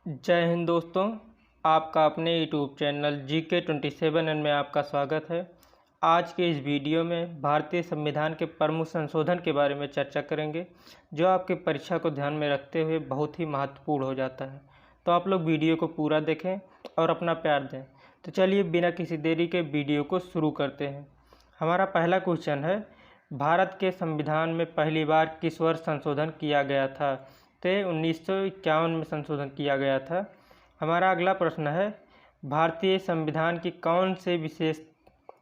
जय हिंद दोस्तों। आपका अपने यूट्यूब चैनल GK27N में आपका स्वागत है। आज के इस वीडियो में भारतीय संविधान के प्रमुख संशोधन के बारे में चर्चा करेंगे, जो आपके परीक्षा को ध्यान में रखते हुए बहुत ही महत्वपूर्ण हो जाता है। तो आप लोग वीडियो को पूरा देखें और अपना प्यार दें। तो चलिए बिना किसी देरी के वीडियो को शुरू करते हैं। हमारा पहला क्वेश्चन है, भारत के संविधान में पहली बार किस वर्ष संशोधन किया गया था? तो 1951 में संशोधन किया गया था। हमारा अगला प्रश्न है, भारतीय संविधान की कौन से विशेष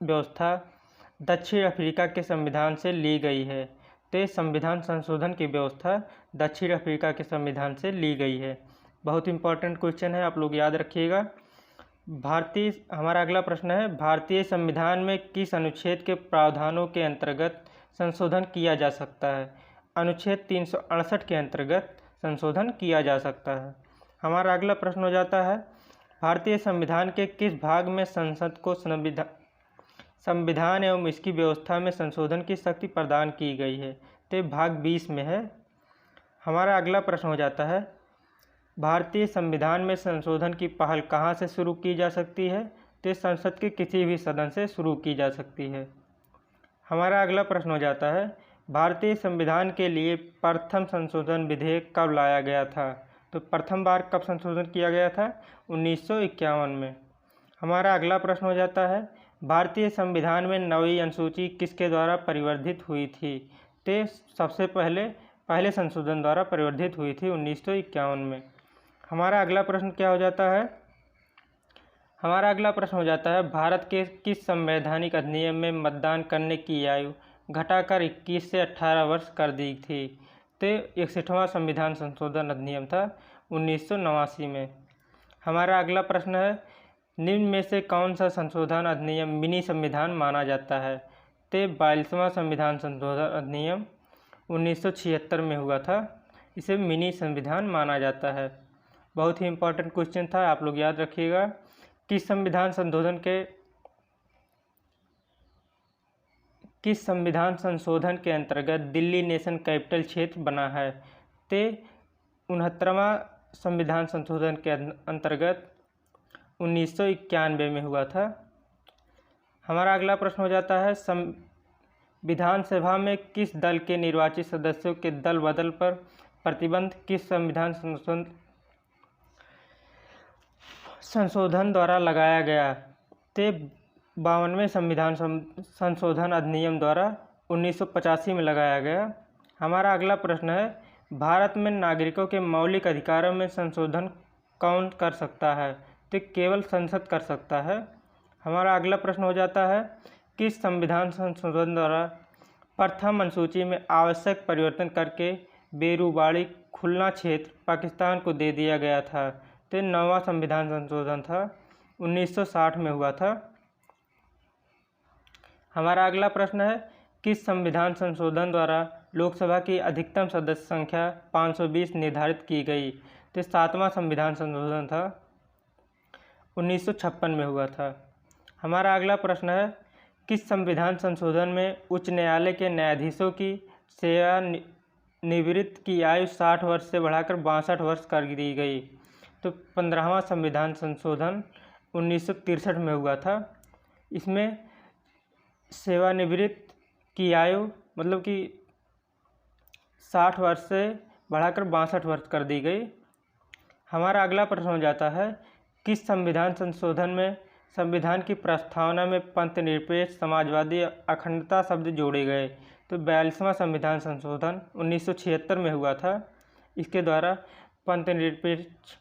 व्यवस्था दक्षिण अफ्रीका के संविधान से ली गई है? तो संविधान संशोधन की व्यवस्था दक्षिण अफ्रीका के संविधान से ली गई है। बहुत इंपॉर्टेंट क्वेश्चन है, आप लोग याद रखिएगा। हमारा अगला प्रश्न है, भारतीय संविधान में किस अनुच्छेद के प्रावधानों के अंतर्गत संशोधन किया जा सकता है? अनुच्छेद 368 के अंतर्गत संशोधन किया जा सकता है। हमारा अगला प्रश्न हो जाता है, भारतीय संविधान के किस भाग में संसद को संविधान एवं इसकी व्यवस्था में संशोधन की शक्ति प्रदान की गई है? तो भाग 20 में है। हमारा अगला प्रश्न हो जाता है, भारतीय संविधान में संशोधन की पहल कहाँ से शुरू की जा सकती है? तो संसद के किसी भी सदन से शुरू की जा सकती है। हमारा अगला प्रश्न हो जाता है, भारतीय संविधान के लिए प्रथम संशोधन विधेयक कब लाया गया था? तो प्रथम बार कब संशोधन किया गया था? 1951 में। हमारा अगला प्रश्न हो जाता है, भारतीय संविधान में 9वीं अनुसूची किसके द्वारा परिवर्धित हुई थी? तो सबसे पहले संशोधन द्वारा परिवर्धित हुई थी 1951 में। हमारा अगला प्रश्न क्या हो जाता है? हमारा अगला प्रश्न हो जाता है, भारत के किस संवैधानिक अधिनियम में मतदान करने की आयु घटाकर 21 से 18 वर्ष कर दी थी? तो 61वां संविधान संशोधन अधिनियम था 1989 में। हमारा अगला प्रश्न है, निम्न में से कौन सा संशोधन अधिनियम मिनी संविधान माना जाता है? तो 42वां संविधान संशोधन अधिनियम 1976 में हुआ था, इसे मिनी संविधान माना जाता है। बहुत ही इंपॉर्टेंट क्वेश्चन था, आप लोग याद रखिएगा। किस संविधान संशोधन के अंतर्गत दिल्ली नेशन कैपिटल क्षेत्र बना है? तो 69वां संविधान संशोधन के अंतर्गत 1991 में हुआ था। हमारा अगला प्रश्न हो जाता है, विधानसभा में किस दल के निर्वाचित सदस्यों के दल बदल पर प्रतिबंध किस संविधान संशोधन द्वारा लगाया गया? तो 52वें संविधान संशोधन अधिनियम द्वारा 1985 में लगाया गया। हमारा अगला प्रश्न है, भारत में नागरिकों के मौलिक अधिकारों में संशोधन कौन कर सकता है? तो केवल संसद कर सकता है। हमारा अगला प्रश्न हो जाता है, किस संविधान संशोधन द्वारा प्रथम अनुसूची में आवश्यक परिवर्तन करके बेरूबाड़ी खुलना क्षेत्र पाकिस्तान को दे दिया गया था? तो 9वां संविधान संशोधन था, 1960 में हुआ था। हमारा अगला प्रश्न है, किस संविधान संशोधन द्वारा लोकसभा की अधिकतम सदस्य संख्या 520 निर्धारित की गई? तो 7वां संविधान संशोधन था, 1956 में हुआ था। हमारा अगला प्रश्न है, किस संविधान संशोधन में उच्च न्यायालय के न्यायाधीशों की सेवानिवृत्ति की आयु 60 वर्ष से बढ़ाकर 62 वर्ष कर दी गई? तो 15वां संविधान संशोधन 1963 में हुआ था। इसमें सेवानिवृत्ति की आयु मतलब कि 60 वर्ष से बढ़ाकर 62 वर्ष कर दी गई। हमारा अगला प्रश्न हो जाता है, किस संविधान संशोधन में संविधान की प्रस्तावना में पंथनिरपेक्ष समाजवादी अखंडता शब्द जोड़े गए? तो 42वां संविधान संशोधन 1976 में हुआ था। इसके द्वारा पंथनिरपेक्ष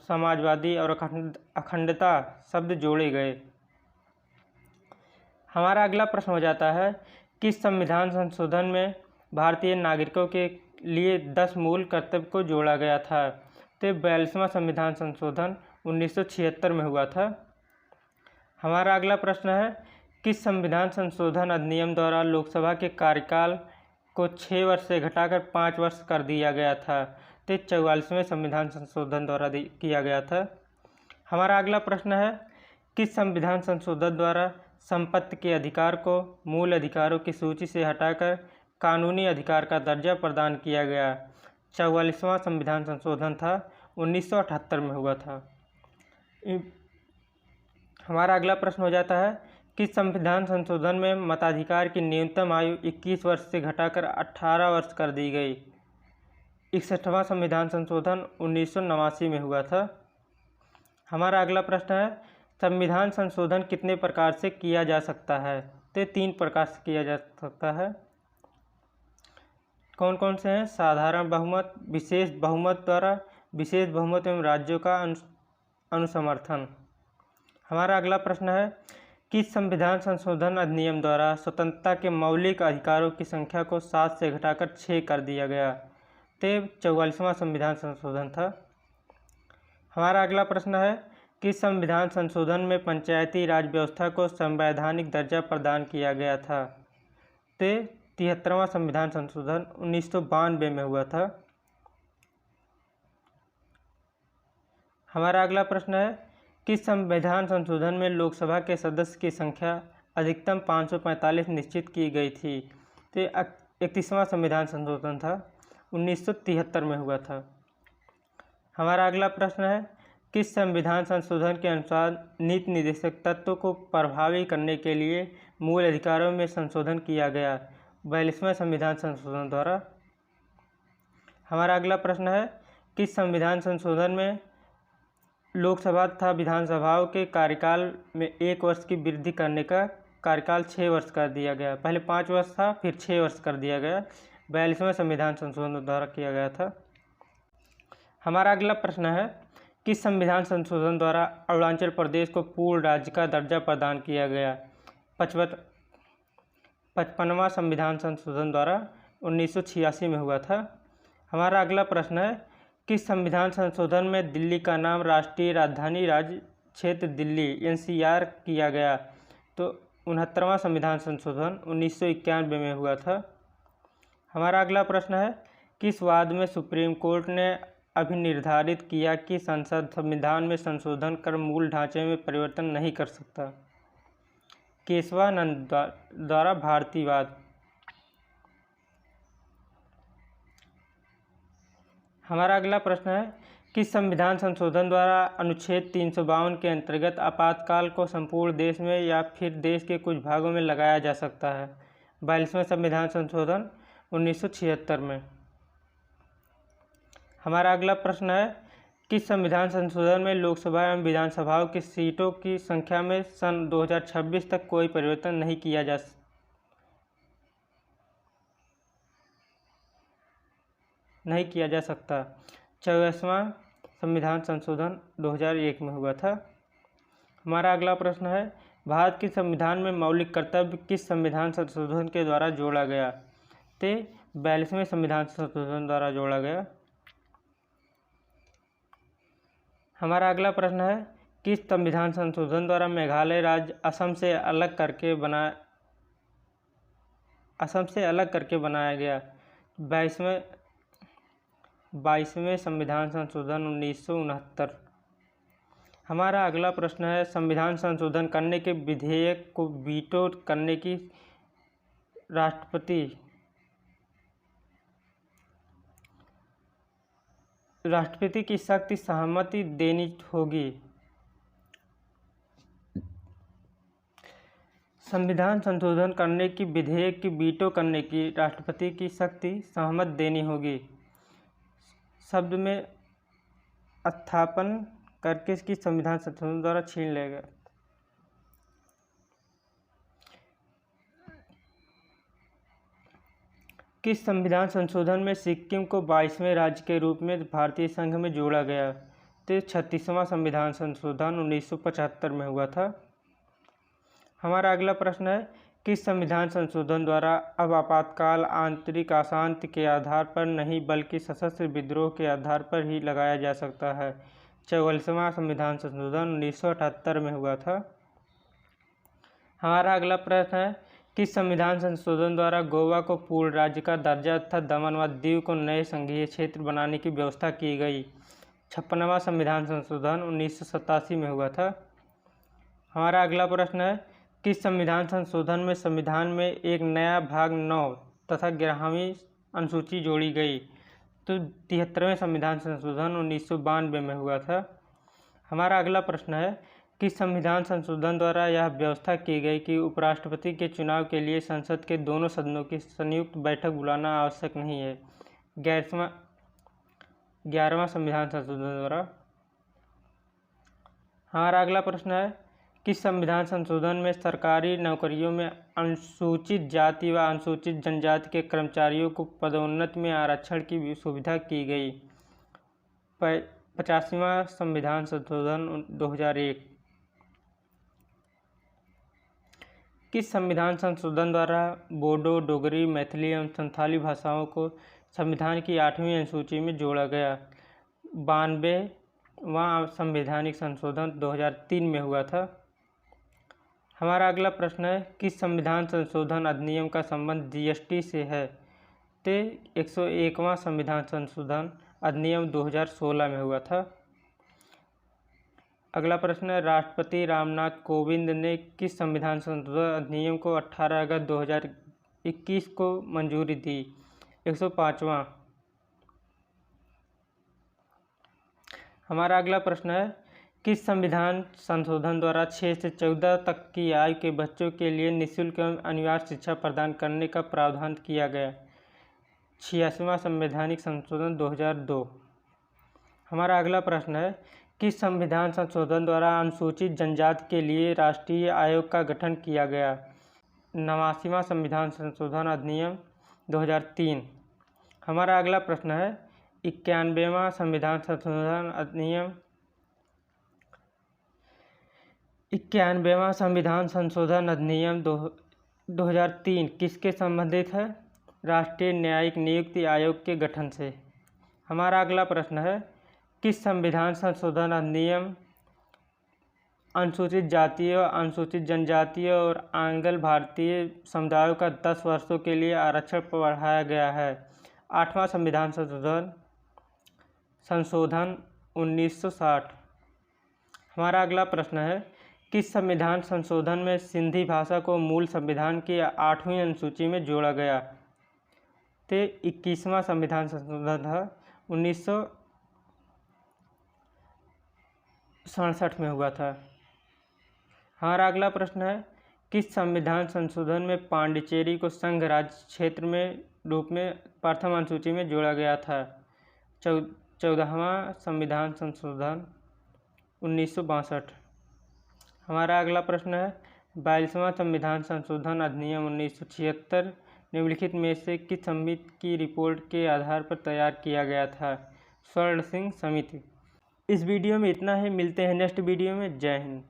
समाजवादी और अखंडता शब्द जोड़े गए। हमारा अगला प्रश्न हो जाता है, किस संविधान संशोधन में भारतीय नागरिकों के लिए 10 मूल कर्तव्य को जोड़ा गया था? तो 42वां संविधान संशोधन 1976 में हुआ था। हमारा अगला प्रश्न है, किस संविधान संशोधन अधिनियम द्वारा लोकसभा के कार्यकाल को 6 वर्ष से घटाकर 5 वर्ष कर दिया गया था? तो 44वें संविधान संशोधन द्वारा किया गया था। हमारा अगला प्रश्न है, किस संविधान संशोधन द्वारा संपत्ति के अधिकार को मूल अधिकारों की सूची से हटाकर कानूनी अधिकार का दर्जा प्रदान किया गया? 44वां संविधान संशोधन था 1978 में हुआ था। हमारा अगला प्रश्न हो जाता है, किस संविधान संशोधन में मताधिकार की न्यूनतम आयु 21 वर्ष से घटाकर 18 वर्ष कर दी गई? 61वां संविधान संशोधन 1989 में हुआ था। हमारा अगला प्रश्न है, संविधान संशोधन कितने प्रकार से किया जा सकता है? तो 3 प्रकार से किया जा सकता है। कौन कौन से हैं? साधारण बहुमत, विशेष बहुमत द्वारा, विशेष बहुमत एवं राज्यों का अनुसमर्थन। हमारा अगला प्रश्न है, किस संविधान संशोधन अधिनियम द्वारा स्वतंत्रता के मौलिक अधिकारों की संख्या को 7 से घटाकर 6 कर दिया गया? तो 44वां संविधान संशोधन था। हमारा अगला प्रश्न है, किस संविधान संशोधन में पंचायती राज व्यवस्था को संवैधानिक दर्जा प्रदान किया गया था? तो 73वां संविधान संशोधन 1992 में हुआ था। हमारा अगला प्रश्न है, किस संविधान संशोधन में लोकसभा के सदस्य की संख्या अधिकतम 545 निश्चित की गई थी? तो 31वां संविधान संशोधन था, 1973 में हुआ था। हमारा अगला प्रश्न है, किस संविधान संशोधन के अनुसार नीति निर्देशक तत्व को प्रभावी करने के लिए मूल अधिकारों में संशोधन किया गया? 42वें संविधान संशोधन द्वारा। हमारा अगला प्रश्न है, किस संविधान संशोधन में लोकसभा तथा विधानसभाओं के कार्यकाल में 1 वर्ष की वृद्धि करने का कार्यकाल 6 वर्ष कर दिया गया? पहले 5 वर्ष था, फिर 6 वर्ष कर दिया गया। 42वें संविधान संशोधन द्वारा किया गया था। हमारा अगला प्रश्न है, किस संविधान संशोधन द्वारा अरुणाचल प्रदेश को पूर्ण राज्य का दर्जा प्रदान किया गया? 55वां संविधान संशोधन द्वारा 1986 में हुआ था। हमारा अगला प्रश्न है, किस संविधान संशोधन में दिल्ली का नाम राष्ट्रीय राजधानी राज्य क्षेत्र दिल्ली NCR किया गया? तो 69वां संविधान संशोधन 1991 में हुआ था। हमारा अगला प्रश्न है, किस वाद में सुप्रीम कोर्ट ने अभिनिर्धारित किया कि संसद संविधान में संशोधन कर मूल ढांचे में परिवर्तन नहीं कर सकता? केशवानंद द्वारा भारतीयवाद। हमारा अगला प्रश्न है, किस संविधान संशोधन द्वारा अनुच्छेद 352 के अंतर्गत आपातकाल को संपूर्ण देश में या फिर देश के कुछ भागों में लगाया जा सकता है? 42वें संविधान संशोधन 1976 में। हमारा अगला प्रश्न है, किस संविधान संशोधन में लोकसभा एवं विधानसभाओं की सीटों की संख्या में सन 2026 तक कोई परिवर्तन नहीं किया जा सकता? 24वां संविधान संशोधन 2001 में हुआ था। हमारा अगला प्रश्न है, भारत के संविधान में मौलिक कर्तव्य किस संविधान संशोधन के द्वारा जोड़ा गया? तो 42वें संविधान संशोधन द्वारा जोड़ा गया। हमारा अगला प्रश्न है, किस संविधान संशोधन द्वारा मेघालय राज्य असम से अलग करके बनाया गया? 22वें संविधान संशोधन 1969। हमारा अगला प्रश्न है, संविधान संशोधन करने के विधेयक को वीटो करने की राष्ट्रपति की सख्त सहमति देनी होगी? संविधान संशोधन करने की विधेयक की वीटो करने की राष्ट्रपति की सख्त सहमति देनी होगी। शब्द में स्थापन करके इसकी संविधान संशोधन द्वारा छीन लेगा। किस संविधान संशोधन में सिक्किम को 22वें राज्य के रूप में भारतीय संघ में जोड़ा गया? तो 36वां संविधान संशोधन 1975 में हुआ था। हमारा अगला प्रश्न है, किस संविधान संशोधन द्वारा अब आपातकाल आंतरिक अशांति के आधार पर नहीं बल्कि सशस्त्र विद्रोह के आधार पर ही लगाया जा सकता है? 44वां संविधान संशोधन 1978 में हुआ था। हमारा अगला प्रश्न है, किस संविधान संशोधन द्वारा गोवा को पूर्ण राज्य का दर्जा तथा दमन व दीव को नए संघीय क्षेत्र बनाने की व्यवस्था की गई? 56वां संविधान संशोधन 1987 में हुआ था। हमारा अगला प्रश्न है, किस संविधान संशोधन में संविधान में एक नया भाग 9 तथा 11वीं अनुसूची जोड़ी गई? तो 73वें संविधान संशोधन 1992 में हुआ था। हमारा अगला प्रश्न है, किस संविधान संशोधन द्वारा यह व्यवस्था की गई कि उपराष्ट्रपति के चुनाव के लिए संसद के दोनों सदनों की संयुक्त बैठक बुलाना आवश्यक नहीं है? 11वां संविधान संशोधन द्वारा। हमारा अगला प्रश्न है, किस संविधान संशोधन में सरकारी नौकरियों में अनुसूचित जाति व अनुसूचित जनजाति के कर्मचारियों को पदोन्नति में आरक्षण की सुविधा की गई? 85वां संविधान संशोधन 2001। किस संविधान संशोधन द्वारा बोडो, डोगरी, मैथिली एवं संथाली भाषाओं को संविधान की 8वीं अनुसूची में जोड़ा गया? 92वां संवैधानिक संशोधन 2003 में हुआ था। हमारा अगला प्रश्न है, किस संविधान संशोधन अधिनियम का संबंध जीएसटी से है? तो 101वां संविधान संशोधन अधिनियम 2016 में हुआ था। अगला प्रश्न है, राष्ट्रपति रामनाथ कोविंद ने किस संविधान संशोधन अधिनियम को 18 अगस्त 2021 को मंजूरी दी? 105वां। हमारा अगला प्रश्न है, किस संविधान संशोधन द्वारा 6 से 14 तक की आयु के बच्चों के लिए निःशुल्क एवं अनिवार्य शिक्षा प्रदान करने का प्रावधान किया गया? 86वां संवैधानिक संशोधन 2002। हमारा अगला प्रश्न है, किस संविधान संशोधन द्वारा अनुसूचित जनजाति के लिए राष्ट्रीय आयोग का गठन किया गया? 89वां संविधान संशोधन अधिनियम 2003। हमारा अगला प्रश्न है, 91वां संविधान संशोधन अधिनियम 91वां संविधान संशोधन अधिनियम 2003 किसके संबंधित है? राष्ट्रीय न्यायिक नियुक्ति आयोग के गठन से। हमारा अगला प्रश्न है, किस संविधान संशोधन अधिनियम अनुसूचित जातियों, अनुसूचित जनजातियों और आंग्ल भारतीय समुदायों का 10 वर्षों के लिए आरक्षण बढ़ाया गया है? 8वां संविधान संशोधन 1960। हमारा अगला प्रश्न है, किस संविधान संशोधन में सिंधी भाषा को मूल संविधान की 8वीं अनुसूची में जोड़ा गया? तो 21वां संविधान संशोधन था 1967 में हुआ था। हमारा अगला प्रश्न है, किस संविधान संशोधन में पांडिचेरी को संघ राज्य क्षेत्र में रूप में प्रथम अनुसूची में जोड़ा गया था? 14वां संविधान संशोधन 1962। हमारा अगला प्रश्न है, 42वां संविधान संशोधन अधिनियम 1976 निम्नलिखित में से किस समिति की रिपोर्ट के आधार पर तैयार किया गया था? स्वर्ण सिंह समिति। इस वीडियो में इतना ही, मिलते हैं नेक्स्ट वीडियो में। जय हिंद।